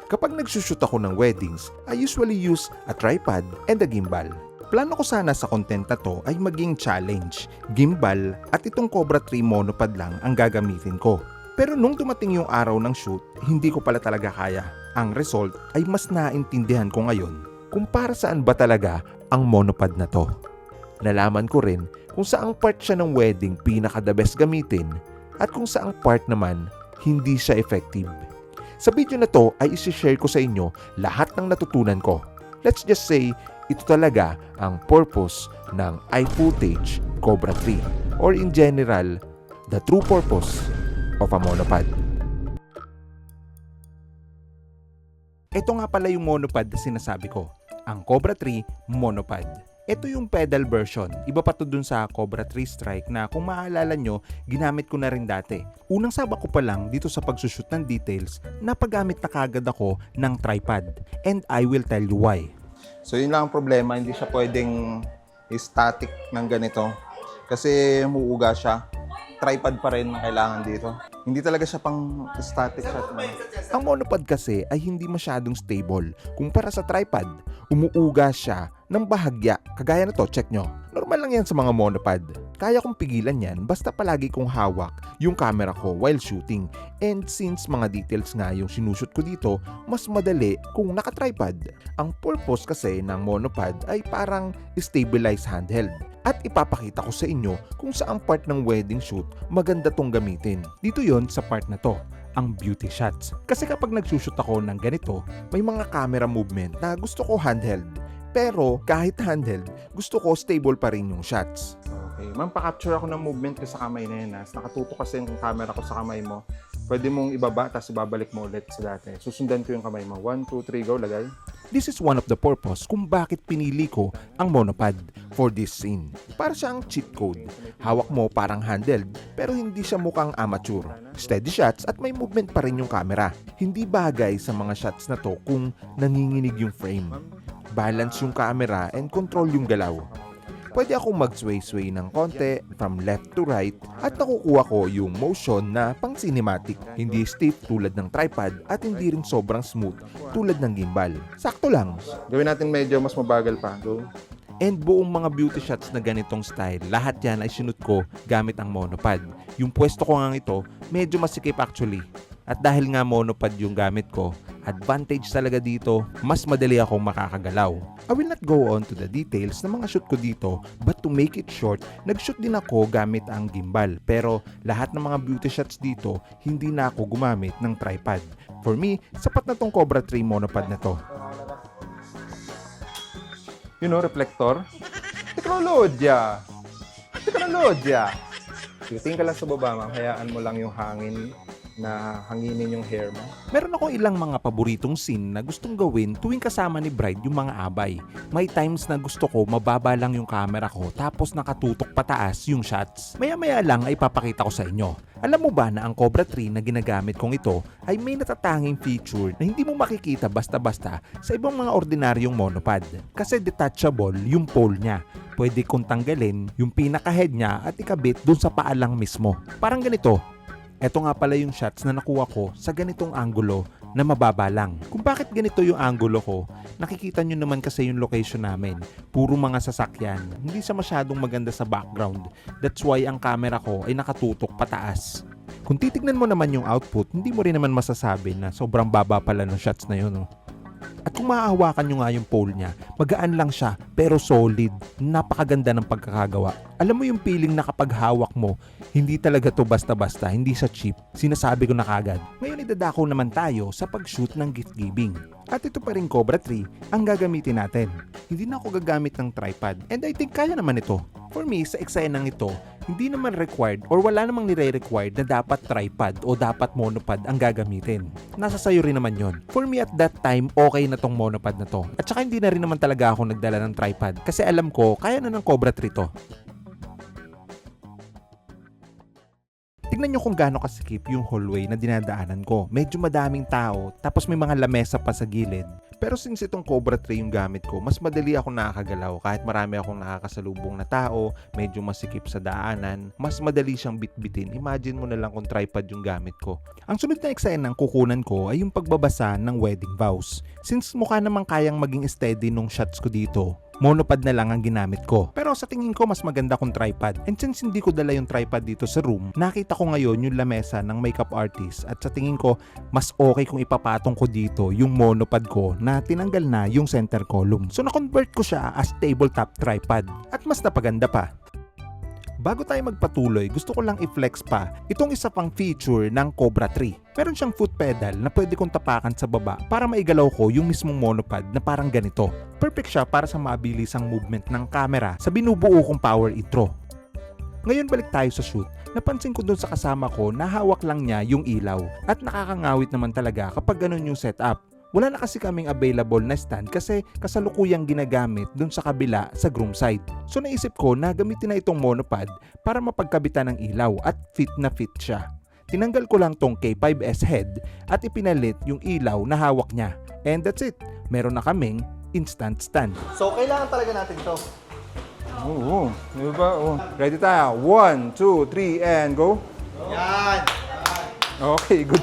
Kapag nagsushoot ako ng weddings, I usually use a tripod and a gimbal. Plano ko sana sa content na to ay maging challenge, gimbal at itong Cobra 3 monopod lang ang gagamitin ko. Pero nung dumating yung araw ng shoot, hindi ko pala talaga kaya. Ang result ay mas naintindihan ko ngayon kung para saan ba talaga ang monopod na to. Nalaman ko rin kung saang part siya ng wedding pinaka the best gamitin at kung saang part naman hindi siya effective. Sa video na to ay isi-share ko sa inyo lahat ng natutunan ko. Let's just say, ito talaga ang purpose ng iFootage Cobra 3 or in general, the true purpose of a monopod. Ito nga pala yung monopod na sinasabi ko, ang Cobra 3 monopod. Ito yung pedal version. Iba pa to dun sa Cobra 3 Strike na kung maalala nyo, ginamit ko na rin dati. Unang sabak ko pa lang dito sa pagsushoot ng details, napagamit na kagad ako ng tripod. And I will tell you why. So yun lang ang problema, hindi siya pwedeng static ng ganito. Kasi muuga siya. Tripod pa rin ang kailangan dito. Hindi talaga siya pang static shot na. Ang monopod kasi ay hindi masyadong stable. Kumpara sa tripod, umuuga siya ng bahagya. Kagaya na to, check nyo. Normal lang yan sa mga monopod. Kaya kong pigilan yan basta palagi kong hawak yung camera ko while shooting. And since mga details nga yung sinushoot ko dito, mas madali kung naka-tripod. Ang purpose kasi ng monopod ay parang stabilized handheld. At ipapakita ko sa inyo kung saang part ng wedding shoot maganda tong gamitin. Dito yon sa part na to, ang beauty shots. Kasi kapag nagsushoot ako ng ganito, may mga camera movement na gusto ko handheld. Pero kahit handheld, gusto ko stable pa rin yung shots. Okay, ma'am, pa-capture ako ng movement ko sa kamay na yun. Nakatutok kasi yung camera ko sa kamay mo. Pwede mong ibaba, tapos ibabalik mo ulit sa dati. Susundan ko yung kamay mo. 1, 2, 3, go, lagay. This is one of the purpose kung bakit pinili ko ang monopod for this scene. Para siyang cheat code. Hawak mo parang handheld pero hindi siya mukhang amateur. Steady shots at may movement pa rin yung camera. Hindi bagay sa mga shots na to kung nanginginig yung frame. Balance yung camera and control yung galaw. Pwede akong mag-sway-sway ng konti from left to right at nakukuha ko yung motion na pang cinematic. Hindi stiff tulad ng tripod at hindi rin sobrang smooth tulad ng gimbal. Sakto lang. Gawin natin medyo mas mabagal pa. Go. And buong mga beauty shots na ganitong style, lahat yan ay sinut ko gamit ang monopod. Yung pwesto ko nga ito, medyo masikip actually. At dahil nga monopod yung gamit ko, advantage talaga dito, mas madali akong makakagalaw. I will not go on to the details ng mga shoot ko dito, but to make it short, nag-shoot din ako gamit ang gimbal. Pero lahat ng mga beauty shots dito, hindi na ako gumamit ng tripod. For me, sapat na tong Cobra 3 monopod na to. You know, reflector. Teknolodya! Teknolodya! Tingin ka lang sa baba, ma'am. Hayaan mo lang yung hangin na hanginin yung hair mo. Meron akong ilang mga paboritong scene na gustong gawin tuwing kasama ni bride yung mga abay. May times na gusto ko mababa lang yung camera ko tapos nakatutok pataas yung shots. Maya-maya lang ay papakita ko sa inyo. Alam mo ba na ang Cobra 3 na ginagamit kong ito ay may natatanging feature na hindi mo makikita basta-basta sa ibang mga ordinaryong monopod. Kasi detachable yung pole niya. Pwede kong tanggalin yung pinaka-head niya at ikabit dun sa paalang mismo. Parang ganito. Ito nga pala yung shots na nakuha ko sa ganitong anggulo na mababa lang. Kung bakit ganito yung anggulo ko, nakikita nyo naman kasi yung location namin. Puro mga sasakyan. Hindi siya masyadong maganda sa background. That's why ang camera ko ay nakatutok pataas. Kung titignan mo naman yung output, hindi mo rin naman masasabi na sobrang baba pala ng shots na yun. No? At kung mahahawakan nyo nga yung pole niya, magaan lang siya pero solid. Napakaganda ng pagkakagawa. Alam mo yung feeling na kapag hawak mo, hindi talaga to basta-basta, hindi siya cheap. Sinasabi ko na kagad. Ngayon idadako naman tayo sa pag-shoot ng gift giving. At ito pa rin Cobra 3 ang gagamitin natin. Hindi na ako gagamit ng tripod and I think kaya naman ito. For me, sa eksenang ito, hindi naman required or wala namang nire-required na dapat tripod o dapat monopod ang gagamitin. Nasa sayo rin naman yon. For me at that time, okay na tong monopod na to. At saka hindi na rin naman talaga ako nagdala ng tripod kasi alam ko, kaya na ng Cobra 3 to. Tignan nyo kung gaano kasikip yung hallway na dinadaanan ko. Medyo madaming tao, tapos may mga lamesa pa sa gilid. Pero since itong Cobra 3 yung gamit ko, mas madali ako nakakagalaw kahit marami akong nakakasalubong na tao, medyo masikip sa daanan, mas madali siyang bitbitin. Imagine mo na lang kung tripod yung gamit ko. Ang sunod na eksena ng kukunan ko ay yung pagbabasa ng wedding vows. Since mukha namang kayang maging steady nung shots ko dito, monopod na lang ang ginamit ko. Pero sa tingin ko mas maganda kung tripod. And since hindi ko dala yung tripod dito sa room, nakita ko ngayon yung lamesa ng makeup artist at sa tingin ko mas okay kung ipapatong ko dito yung monopod ko na tinanggal na yung center column. So na-convert ko siya as tabletop tripod at mas napaganda pa. Bago tayo magpatuloy, gusto ko lang i-flex pa itong isa pang feature ng Cobra 3. Meron siyang foot pedal na pwede kong tapakan sa baba para maigalaw ko yung mismong monopod na parang ganito. Perfect siya para sa mabilisang movement ng camera sa binubuo kong power intro. Ngayon balik tayo sa shoot. Napansin ko doon sa kasama ko na hawak lang niya yung ilaw at nakakangawit naman talaga kapag ganun yung setup. Wala na kasi kaming available na stand kasi kasalukuyang ginagamit dun sa kabila sa groom side. So naisip ko na gamitin na itong monopod para mapagkabitan ng ilaw at fit na fit siya. Tinanggal ko lang tong K5S head at ipinalit yung ilaw na hawak niya. And that's it. Meron na kaming instant stand. So, kailangan talaga natin to. Oo, di ba? Oh. Ready tayo. 1, 2, 3, and go. Yan! Okay, good.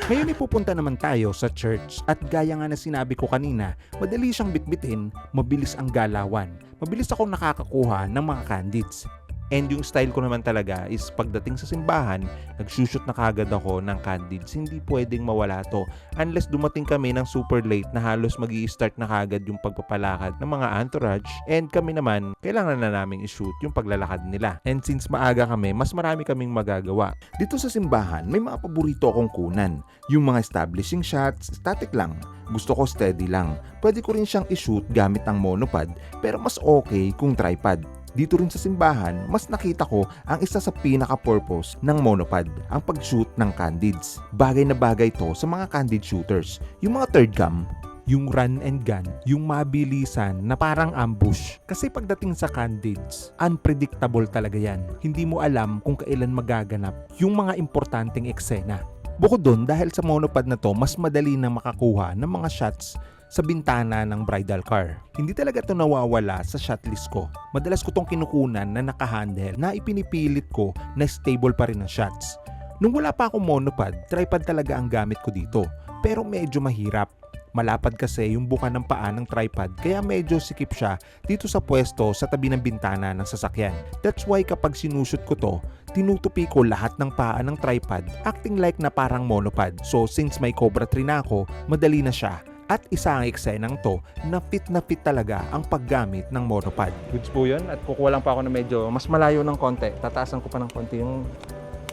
Ngayon ipupunta naman tayo sa church at gaya nga na sinabi ko kanina, madali siyang bitbitin, mabilis ang galawan. Mabilis akong nakakakuha ng mga candids. And yung style ko naman talaga is pagdating sa simbahan, nagsushoot na kagad ako ng candids. Hindi pwedeng mawala to unless dumating kami ng super late na halos magi-start na kagad yung pagpapalakad ng mga entourage. And kami naman, kailangan na naming i-shoot yung paglalakad nila. And since maaga kami, mas marami kaming magagawa. Dito sa simbahan, may mga paborito akong kunan. Yung mga establishing shots, static lang. Gusto ko steady lang. Pwede ko rin siyang i-shoot gamit ang monopod, pero mas okay kung tripod. Dito rin sa simbahan, mas nakita ko ang isa sa pinaka-purpose ng monopod, ang pag-shoot ng candids. Bagay na bagay to sa mga candid shooters. Yung mga third cam, yung run and gun, yung mabilisan na parang ambush. Kasi pagdating sa candids, unpredictable talaga yan. Hindi mo alam kung kailan magaganap yung mga importanteng eksena. Bukod dun, dahil sa monopod na to, mas madali na makakuha ng mga shots sa bintana ng bridal car. Hindi talaga ito nawawala sa shot list ko. Madalas ko tong kinukunan na naka-handle na ipinipilit ko na stable pa rin ang shots. Nung wala pa akong monopod, tripod talaga ang gamit ko dito. Pero medyo mahirap. Malapad kasi yung buka ng paa ng tripod kaya medyo sikip siya dito sa pwesto sa tabi ng bintana ng sasakyan. That's why kapag sinushoot ko to, tinutupi ko lahat ng paa ng tripod acting like na parang monopod. So since may Cobra 3 na ako, madali na siya. At isa ang eksenang to na fit talaga ang paggamit ng monopod. Goods po yun at kukuha lang pa ako na medyo mas malayo ng konti. Tataasan ko pa ng konti yung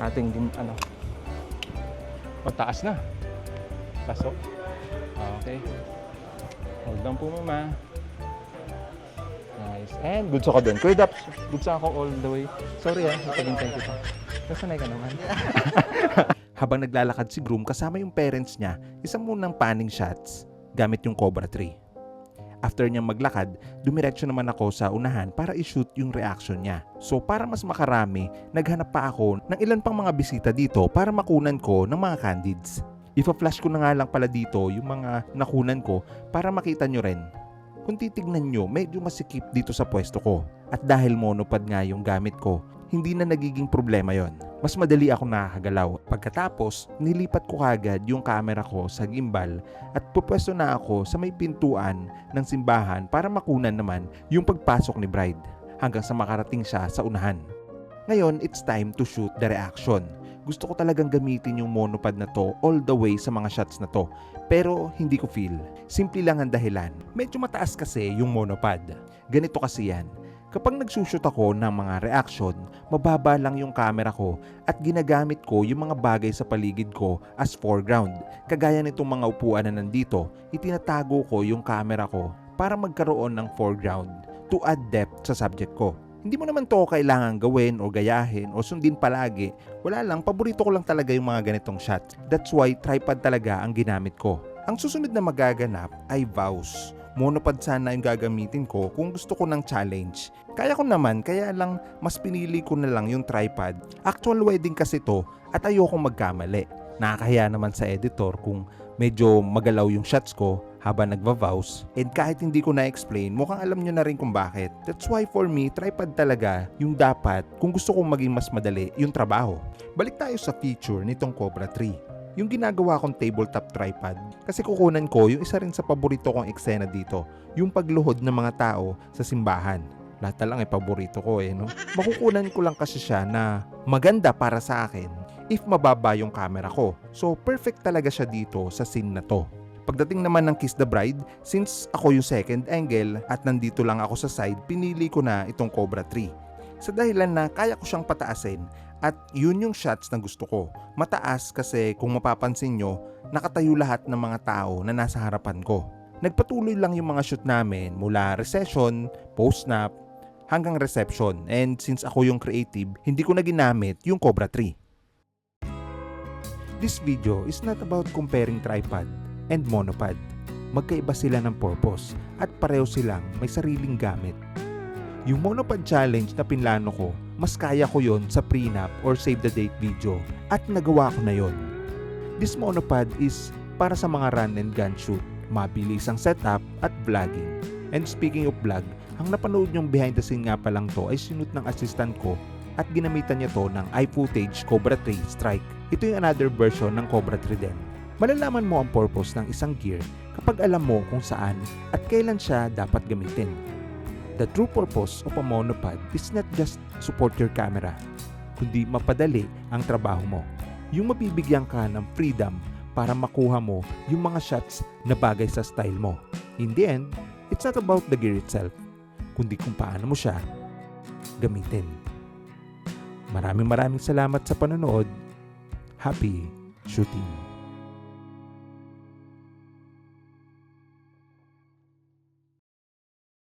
ating pataas na. Pasok. Okay. Hold lang po mama. Nice. And goods ako dun. Kuya Daps, goods ako all the way. Sorry napagintay ko pa. Nasanay ka naman. Habang naglalakad si groom kasama yung parents niya, isa munang panning shots gamit yung Cobra 3. After niyang maglakad, dumiretso naman ako sa unahan para i-shoot yung reaction niya. So para mas makarami, naghanap pa ako ng ilan pang mga bisita dito para makunan ko ng mga candids. Ipa-flash ko na nga lang pala dito yung mga nakunan ko para makita nyo rin. Kung titignan nyo, medyo masikip dito sa pwesto ko. At dahil monopod nga yung gamit ko, hindi na nagiging problema yon. Mas madali ako nakakagalaw. Pagkatapos, nilipat ko kagad yung camera ko sa gimbal at pupwesto na ako sa may pintuan ng simbahan para makunan naman yung pagpasok ni bride hanggang sa makarating siya sa unahan. Ngayon, it's time to shoot the reaction. Gusto ko talagang gamitin yung monopod na to all the way sa mga shots na to. Pero hindi ko feel. Simple lang ang dahilan. Medyo mataas kasi yung monopod. Ganito kasi yan. Kapag nagsushoot ako ng mga reaction, mababa lang yung camera ko at ginagamit ko yung mga bagay sa paligid ko as foreground. Kagaya nitong mga upuan na nandito, itinatago ko yung camera ko para magkaroon ng foreground to add depth sa subject ko. Hindi mo naman to kailangan gawin o gayahin o sundin palagi. Wala lang, paborito ko lang talaga yung mga ganitong shots. That's why tripod talaga ang ginamit ko. Ang susunod na magaganap ay vows. Monopod sana yung gagamitin ko kung gusto ko ng challenge. Kaya ko naman, kaya lang mas pinili ko na lang yung tripod. Actual wedding kasi to at ayokong magkamali. Nakakahiya naman sa editor kung medyo magalaw yung shots ko habang nagva-vows, and kahit hindi ko na-explain, mukhang alam nyo na rin kung bakit. That's why for me, tripod talaga yung dapat kung gusto kong maging mas madali yung trabaho. Balik tayo sa feature nitong Cobra 3. Yung ginagawa kong tabletop tripod, kasi kukunan ko yung isa rin sa paborito kong eksena dito, yung pagluhod ng mga tao sa simbahan. Lahat na lang ay paborito ko no? Makukunan ko lang kasi siya na maganda para sa akin if mababa yung camera ko. So perfect talaga siya dito sa scene na to. Pagdating naman ng Kiss the Bride, since ako yung second angle at nandito lang ako sa side, pinili ko na itong Cobra 3. Sa dahilan na kaya ko siyang pataasin at yun yung shots na gusto ko. Mataas kasi kung mapapansin nyo, nakatayo lahat ng mga tao na nasa harapan ko. Nagpatuloy lang yung mga shoot namin mula recession, post-snap, hanggang reception. And since ako yung creative, hindi ko na ginamit yung Cobra 3. This video is not about comparing tripod and monopod. Magkaiba sila ng purpose at pareho silang may sariling gamit. Yung monopod challenge na pinlano ko, mas kaya ko yon sa prenup or save the date video at nagawa ko na yon. This monopod is para sa mga run and gun shoot, mabilis ang setup at vlogging. And speaking of vlog, ang napanood nyong behind the scene nga pa lang to ay sinut ng assistant ko at ginamitan niya to ng iFootage Cobra 3 Strike. Ito yung another version ng Cobra 3 din. Malalaman mo ang purpose ng isang gear kapag alam mo kung saan at kailan siya dapat gamitin. The true purpose of a monopod is not just support your camera, kundi mapadali ang trabaho mo. Yung mabibigyan ka ng freedom para makuha mo yung mga shots na bagay sa style mo. In the end, it's not about the gear itself, kundi kung paano mo siya gamitin. Maraming salamat sa panonood. Happy shooting!